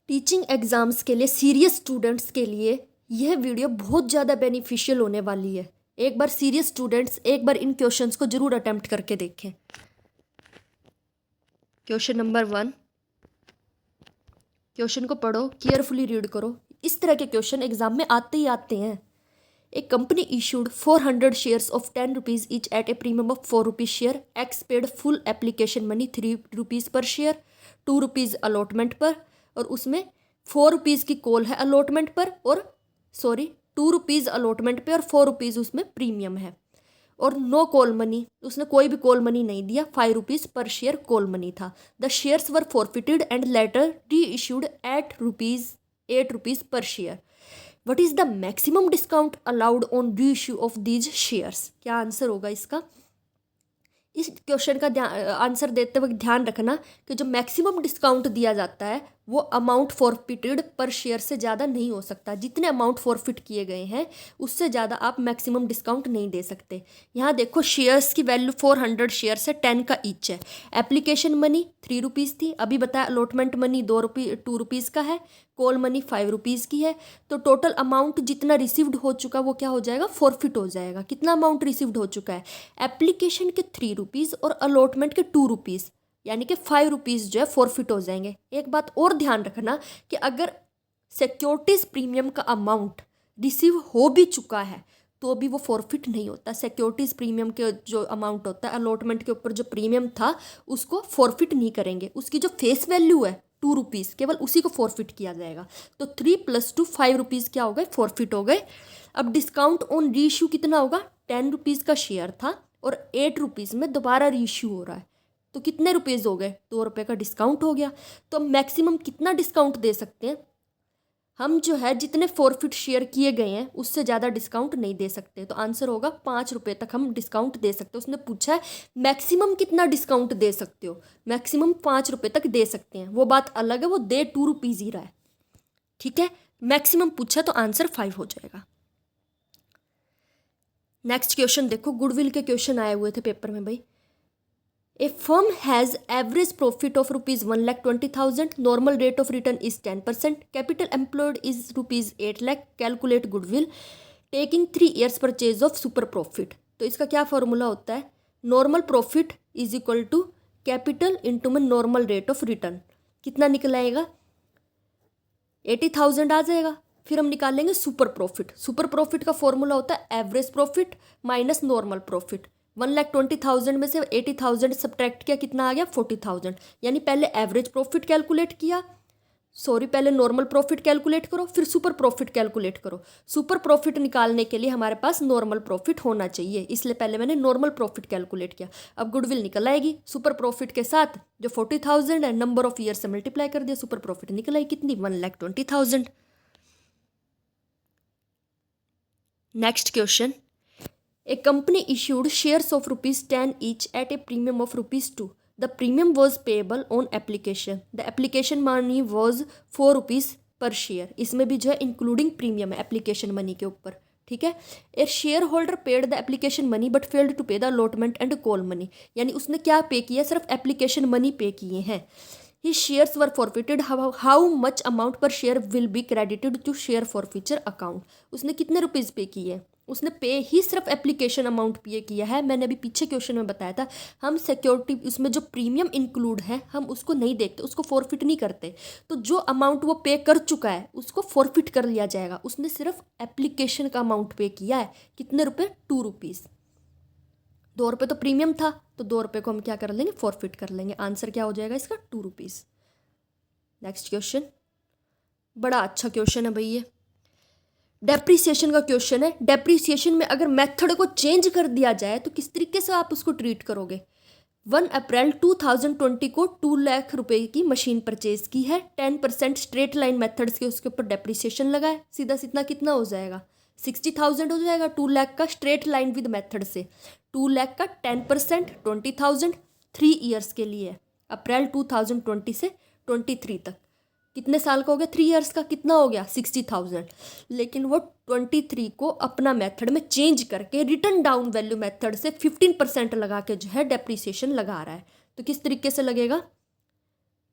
Teaching exams के लिए serious students के लिए यह वीडियो बहुत ज़्यादा बेनिफिशियल होने वाली है। एक बार सीरियस स्टूडेंट्स एक बार इन क्वेश्चंस को ज़रूर अटेम्प्ट करके देखें। क्वेश्चन नंबर 1, क्वेश्चन को पढ़ो, केयरफुली रीड करो। इस तरह के क्वेश्चन एग्जाम में आते ही आते हैं। A company issued 400 shares of 10 rupees each at a premium of 4 rupees share. X paid full application money 3 rupees per share, 2 rupees allotment पर, और उसमें 4 rupees की कॉल है allotment पर, और 2 rupees allotment पे और 4 rupees उसमें प्रीमियम है, और नो कॉल मनी, उसने कोई भी कॉल मनी नहीं दिया। 5 rupees पर शेयर कॉल मनी था। The shares were forfeited and later री इशूड एट 8 rupees पर share. What is the maximum discount allowed on reissue of these shares? क्या आंसर होगा इसका? इस क्वेश्चन का आंसर देते वक्त ध्यान रखना कि जो मैक्सिमम डिस्काउंट दिया जाता है वो अमाउंट फॉरफिटेड पर शेयर से ज़्यादा नहीं हो सकता। जितने अमाउंट फॉरफिट किए गए हैं उससे ज़्यादा आप मैक्सिमम डिस्काउंट नहीं दे सकते। यहाँ देखो, शेयर्स की वैल्यू 400 शेयर्स है, 10 का ईच है। एप्लीकेशन मनी 3 रुपीज़ थी, अभी बताया अलॉटमेंट मनी 2 रुपीज़ का है, कॉल मनी 5 रुपीज़ की है। तो टोटल अमाउंट जितना रिसीव्ड हो चुका वो क्या हो जाएगा? फॉरफिट हो जाएगा। कितना अमाउंट रिसीव्ड हो चुका है? एप्लीकेशन के 3 रुपीज़ और अलॉटमेंट के 2 रुपीज़, यानी कि 5 रुपीज़ जो है फॉरफिट हो जाएंगे। एक बात और ध्यान रखना कि अगर सिक्योरिटीज प्रीमियम का अमाउंट रिसीव हो भी चुका है तो भी वो फॉरफिट नहीं होता। सिक्योरिटीज प्रीमियम के जो अमाउंट होता है अलॉटमेंट के ऊपर जो प्रीमियम था उसको फॉरफिट नहीं करेंगे। उसकी जो फेस वैल्यू है 2 रुपीज़, केवल उसी को फॉरफिट किया जाएगा। तो 3 + 2 5 रुपीज़ क्या हो गए? फॉरफिट हो गए। अब डिस्काउंट ऑन रीइश्यू कितना होगा? 10 रुपीज़ का शेयर था और 8 रुपीज़ में दोबारा रीइश्यू हो रहा है, तो कितने रुपीज़ हो गए? 2 रुपये का डिस्काउंट हो गया। तो मैक्सिमम कितना डिस्काउंट दे सकते हैं हम? जो है जितने फॉरफिट शेयर किए गए हैं उससे ज़्यादा डिस्काउंट नहीं दे सकते। तो आंसर होगा 5 रुपये तक हम डिस्काउंट दे सकते हैं। उसने पूछा है मैक्सिमम कितना डिस्काउंट दे सकते हो, मैक्सिमम 5 रुपये तक दे सकते हैं, वो बात अलग है, वो दे 2 रुपीज़ ही रहा है। ठीक है, मैक्सिमम पूछा तो आंसर 5 हो जाएगा। नेक्स्ट क्वेश्चन देखो, गुडविल के क्वेश्चन आए हुए थे पेपर में भाई। A firm has average profit of rupees 1,20,000. Normal rate of return is 10%. Capital employed is rupees 8 lakh. Calculate goodwill. Taking 3 years purchase of super profit. तो इसका क्या फॉर्मूला होता है? Normal profit is equal to capital into में normal rate of return. कितना निकल आएगा? 80,000 आ जाएगा। फिर हम निकालेंगे सुपर प्रॉफिट। सुपर प्रॉफिट का फॉर्मूला होता है average profit minus normal profit. 1,20,000 में से 80,000 सब्ट्रैक्ट किया, कितना आ गया? 40,000। यानी पहले एवरेज प्रॉफिट कैलकुलेट किया, पहले नॉर्मल प्रॉफिट कैलकुलेट करो, फिर सुपर प्रॉफिट कैलकुलेट करो। सुपर प्रॉफिट निकालने के लिए हमारे पास नॉर्मल प्रॉफिट होना चाहिए, इसलिए पहले मैंने नॉर्मल प्रॉफिट कैलकुलेट किया। अब गुडविल निकल आएगी सुपर प्रॉफिट के साथ, जो 40,000 है नंबर ऑफ ईयर से मल्टीप्लाई कर दिया, सुपर प्रॉफिट निकल आई कितनी? 1,20,000। Next question, A company issued shares of rupees 10 each at a premium of rupees 2. The premium was payable on application. The application money was 4 rupees per share. इसमें भी जो है including premium है application money के ऊपर। ठीक है, a shareholder paid the application money but failed to pay the allotment and call money. यानी उसने क्या पे किया? सिर्फ एप्लीकेशन मनी पे किए हैं। His shares were forfeited. How much amount per share will be credited to share forfeiture account? उसने कितने रुपीज़ पे किए? उसने पे ही सिर्फ एप्लीकेशन अमाउंट पे किया है। मैंने अभी पीछे क्वेश्चन में बताया था, हम सिक्योरिटी उसमें जो प्रीमियम इंक्लूड है हम उसको नहीं देखते, उसको फॉरफिट नहीं करते। तो जो अमाउंट वो पे कर चुका है उसको फॉरफिट कर लिया जाएगा। उसने सिर्फ एप्लीकेशन का अमाउंट पे किया है। कितने रुपए? 2 रुपीज़। 2 रुपये तो प्रीमियम था, तो 2 रुपये को हम क्या कर लेंगे? फॉरफिट कर लेंगे। आंसर क्या हो जाएगा इसका? 2 रुपीज़। नेक्स्ट क्वेश्चन, बड़ा अच्छा क्वेश्चन है भाई ये। डेप्रीसिएशन का क्वेश्चन है। डेप्रीसिएशन में अगर मेथड को चेंज कर दिया जाए तो किस तरीके से आप उसको ट्रीट करोगे? 1 अप्रैल 2020 को 2 लाख रुपए की मशीन परचेज की है। 10% स्ट्रेट लाइन मेथड से उसके ऊपर डेप्रीसिएशन लगाए, सीधा सीधा कितना हो जाएगा? 60,000 हो जाएगा। 2 लाख का स्ट्रेट लाइन विद मेथड से 2 लाख का 10% 20,000 3 ईयर्स के लिए, अप्रैल 2020 से 23 तक। कितने साल का हो गया? 3 ईयर्स का। कितना हो गया? 60,000। लेकिन वो 23 को अपना मेथड में चेंज करके रिटर्न डाउन वैल्यू मेथड से 15% लगा के जो है डेप्रीसिएशन लगा रहा है। तो किस तरीके से लगेगा?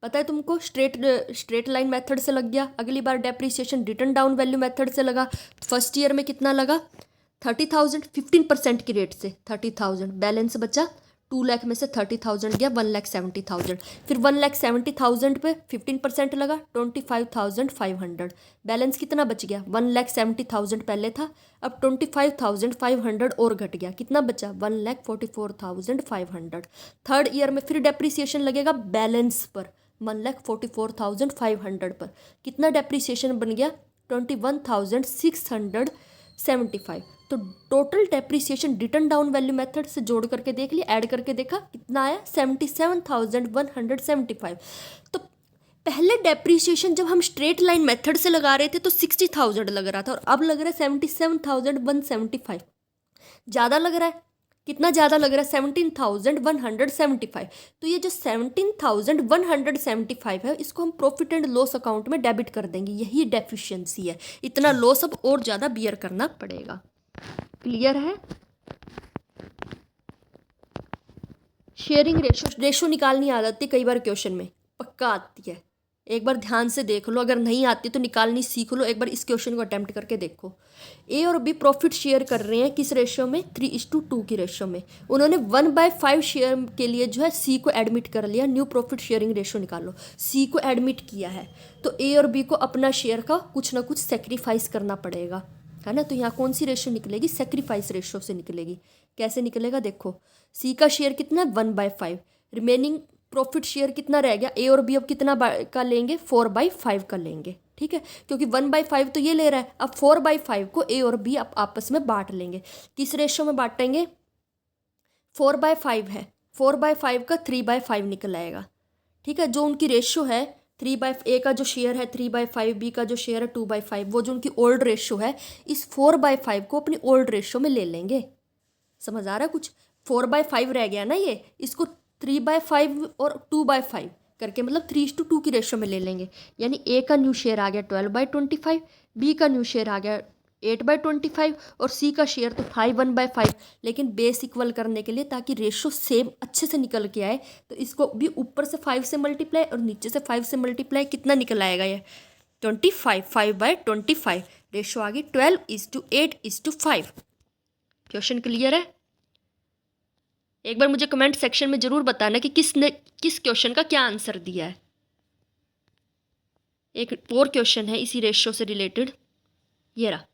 पता है तुमको, स्ट्रेट लाइन मेथड से लग गया। अगली बार depreciation written down value method से लगा। फर्स्ट ईयर में कितना लगा? 30,000, 15% की रेट से 30,000। बैलेंस बचा 2 लाख में से 30,000 गया 1,70,000। फिर 1,70,000 पे 15% लगा 25,500। बैलेंस कितना बच गया? 1,70,000 पहले था, अब 25,500 और घट गया। कितना बचा? 1,44,500। थर्ड ईयर में फिर डेप्रिसिएशन लगेगा बैलेंस पर 1,44,500 पर। कितना डेप्रिसिएशन बन गया? 21,675। तो total depreciation written down value method से जोड़ करके देख लिया, ऐड करके देखा कितना आया? 77,175। तो पहले डेप्रिसिएशन जब हम स्ट्रेट लाइन मेथड से लगा रहे थे तो 60,000 लग रहा था, और अब लग रहा है 77,175। ज़्यादा लग रहा है। कितना ज़्यादा लग रहा है? 17,175। तो ये जो 17,175 है, इसको हम प्रॉफिट एंड लॉस अकाउंट में डेबिट कर देंगे। यही डेफिशिएंसी है। इतना लॉस अब और ज़्यादा बियर करना पड़ेगा। क्लियर है? शेयरिंग रेशो निकालनी आ जाती है कई बार क्वेश्चन में, पक्का आती है। एक बार ध्यान से देख लो, अगर नहीं आती तो निकालनी सीख लो। एक बार इस क्वेश्चन को अटेम्प्ट करके देखो। ए और बी प्रॉफिट शेयर कर रहे हैं किस रेशियो में? 3:2 की रेशियो में। उन्होंने 1/5 शेयर के लिए जो है सी को एडमिट कर लिया। न्यू प्रॉफिट शेयरिंग रेशियो निकालो। सी को एडमिट किया है तो ए और बी को अपना शेयर का कुछ ना कुछ सेक्रीफाइस करना पड़ेगा, है ना। तो यहाँ कौन सी रेशियो निकलेगी? सेक्रीफाइस रेशियो से निकलेगी। कैसे निकलेगा? देखो, सी का शेयर कितना है? 1/5। रिमेनिंग प्रॉफिट शेयर कितना रह गया? ए और बी अब कितना का लेंगे? 4/5 का लेंगे, ठीक है, क्योंकि 1/5 तो ये ले रहा है। अब 4/5 को ए और बी आपस में बांट लेंगे। किस रेशियो में बांटेंगे? 4/5 है, 4/5 का 3/5 निकल आएगा, ठीक है। जो उनकी रेशियो है 3/5, ए का जो शेयर है 3/5, बी का जो शेयर है 2/5, वो जो उनकी ओल्ड रेशियो है, इस 4/5 को अपनी ओल्ड रेशियो में ले लेंगे। समझ आ रहा है कुछ? 4/5 रह गया ना ये, इसको 3/5 और 2/5 करके मतलब 3:2 की रेशियो में ले लेंगे। यानी ए का न्यू शेयर आ गया 12/25, बी का न्यू शेयर आ गया 8/25 और सी का शेयर तो 1/5। लेकिन बेस इक्वल करने के लिए, ताकि रेशियो सेम अच्छे से निकल के आए, तो इसको भी ऊपर से 5 से मल्टीप्लाई और नीचे से 5 से मल्टीप्लाई, कितना निकल आएगा ये? 25। 5/25 रेशियो आ गई 12:8:5। क्वेश्चन क्लियर है? एक बार मुझे कमेंट सेक्शन में जरूर बताना कि किसने किस क्वेश्चन का क्या आंसर दिया है। एक और क्वेश्चन है इसी रेशियो से रिलेटेड, ये रहा।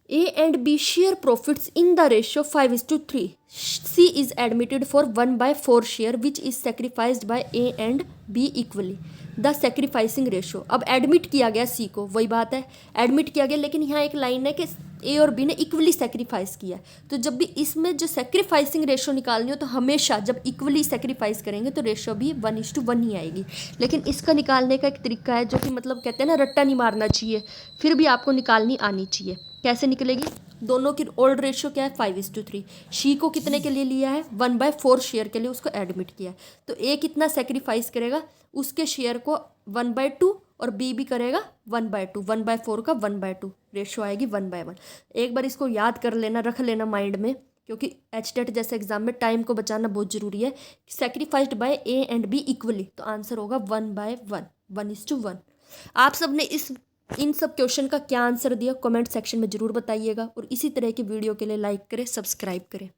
A and B share profits in the ratio 5:3। C is admitted for 1/4 share which is sacrificed by A and B equally. The sacrificing ratio. अब एडमिट किया गया सी को, वही बात है, एडमिट किया गया, लेकिन यहाँ एक लाइन है कि ए और बी ने इक्वली सेक्रीफाइस किया। तो जब भी इसमें जो सेक्रीफाइसिंग रेशियो निकालनी हो, तो हमेशा जब इक्वली सेक्रीफाइस करेंगे तो रेशियो भी 1:1 ही आएगी। लेकिन इसका निकालने का एक तरीका है जो कि मतलब कहते हैं ना, रट्टा नहीं मारना चाहिए, फिर भी आपको निकालनी आनी चाहिए। कैसे निकलेगी? दोनों की ओल्ड रेशियो क्या है? 5:3। शी को कितने के लिए लिया है? 1/4 शेयर के लिए उसको एडमिट किया है। तो ए कितना सेक्रीफाइस करेगा? उसके शेयर को 1/2 और बी भी करेगा 1/2। 1/4 का 1/2 रेशियो आएगी 1/1। एक बार इसको याद कर लेना, रख लेना माइंड में, क्योंकि एचटेट जैसे एग्जाम में टाइम को बचाना बहुत जरूरी है। Sacrificed by A and B equally, तो आंसर होगा 1/1, 1:1। आप सब ने इन सब क्वेश्चन का क्या आंसर दिया कमेंट सेक्शन में जरूर बताइएगा, और इसी तरह की वीडियो के लिए लाइक करें, सब्सक्राइब करें।